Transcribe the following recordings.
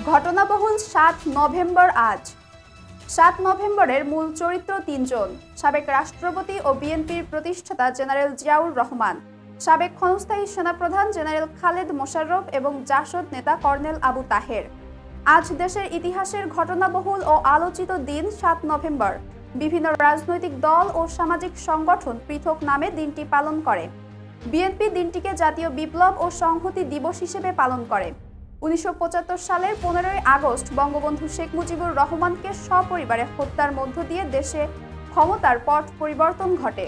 ঘটনাবহুল ৭ November আজ। ৭ নভেম্বরের মূল চরিত্র তিনজন: সাবেক রাষ্ট্রপতি ও বিএনপির প্রতিষ্ঠাতা জেনারেল জিয়াউর রহমান, সাবেক ক্ষণস্থায়ী সেনাপ্রধান জেনারেল খালেদ মোশাররফ এবং জাসদ নেতা কর্নেল আবু তাহের। আজ দেশের ইতিহাসের ঘটনাবহুল ও আলোচিত দিন ৭ নভেম্বর। বিভিন্ন রাজনৈতিক দল ও সামাজিক সংগঠন পৃথক নামে দিনটি পালন করে। বিএনপি দিনটিকে জাতীয় বিপ্লব ও সংহতি দিবস হিসেবে পালন করে। ১৯৭৫ সালের ১৫ই আগস্ট বঙ্গবন্ধু শেখ মুজিবুর রহমানকে সপরিবারে হত্যার মধ্য দিয়ে দেশে ক্ষমতার পট পরিবর্তন ঘটে।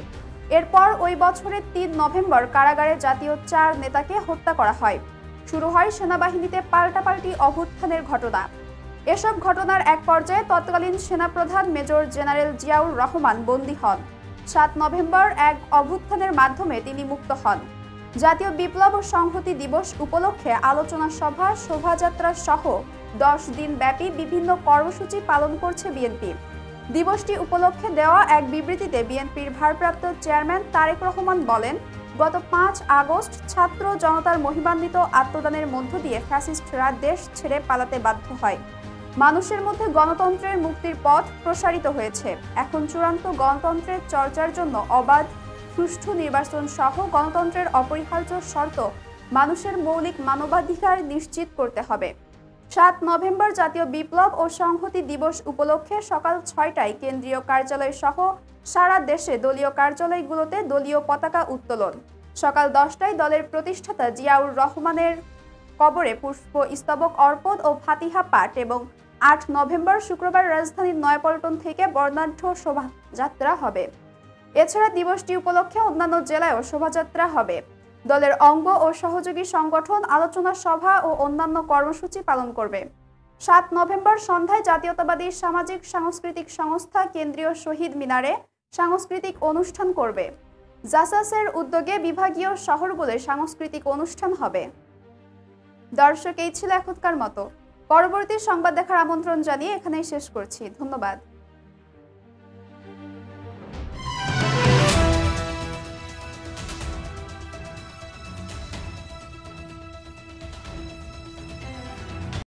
এরপর ওই বছরের ৩ নভেম্বর কারাগারে জাতীয় ৪ নেতাকে হত্যা করা হয়। শুরু হয় সেনাবাহিনীতে পাল্টাপাল্টি অভ্যুত্থানের ঘটনা। এসব ঘটনার এক পর্যায়ে তৎকালীন সেনাপ্রধান মেজর জেনারেল জিয়াউর রহমান বন্দী হন। ৭ নভেম্বর এক অভ্যুত্থানের মাধ্যমে তিনি মুক্ত হন। জাতীয় বিপ্লব ও সংহতি দিবস উপলক্ষে আলোচনা সভা, শোভাযাত্রা সহ ১০ দিন ব্যাপী বিভিন্ন কর্মসূচি পালন করছে বিএনপি। দিবসটি উপলক্ষে দেওয়া এক বিবৃতিতে বিএনপির ভারপ্রাপ্ত চেয়ারম্যান তারেক রহমান বলেন, গত ৫ আগস্ট ছাত্র জনতার মহিমান্বিত আত্মদানের মধ্য দিয়ে ফ্যাসিস্টরা দেশ ছেড়ে পালাতে বাধ্য হয়। মানুষের মধ্যে গণতন্ত্রের মুক্তির পথ প্রসারিত হয়েছে। এখন চূড়ান্ত গণতন্ত্রের চর্চার জন্য অবাধ, সুষ্ঠু নির্বাচন সহ গণতন্ত্রের অপরিহার্য শর্ত মানুষের মৌলিক মানবাধিকার নিশ্চিত করতে হবে। ৭ নভেম্বর জাতীয় বিপ্লব ও সংহতি দিবস উপলক্ষে সকাল ৬টায় কেন্দ্রীয় কার্যালয় সহ সারা দেশে দলীয় কার্যালয়গুলোতে দলীয় পতাকা উত্তোলন। সকাল ১০টায় দলের প্রতিষ্ঠাতা জিয়াউর রহমানের কবরে পুষ্পস্তবক অর্পণ ও ফাতিহা পাঠ এবং ৮ নভেম্বর শুক্রবার রাজধানীর নয়াপল্টন থেকে বর্ণাঢ্য শোভাযাত্রা হবে। এছাড়া দিবসটি উপলক্ষে অন্যান্য জেলায়ও শোভাযাত্রা হবে। দলের অঙ্গ ও সহযোগী সংগঠন আলোচনা সভা ও অন্যান্য কর্মসূচি পালন করবে। ৭ নভেম্বর সন্ধ্যায় জাতীয়তাবাদী সামাজিক সাংস্কৃতিক সংস্থা কেন্দ্রীয় শহীদ মিনারে সাংস্কৃতিক অনুষ্ঠান করবে। জাসাসের উদ্যোগে বিভাগীয় শহরগুলোয় সাংস্কৃতিক অনুষ্ঠান হবে। দর্শক, এই ছিল এখনকার মতো। পরবর্তী সংবাদ দেখার আমন্ত্রণ জানিয়ে এখানেই শেষ করছি। ধন্যবাদ।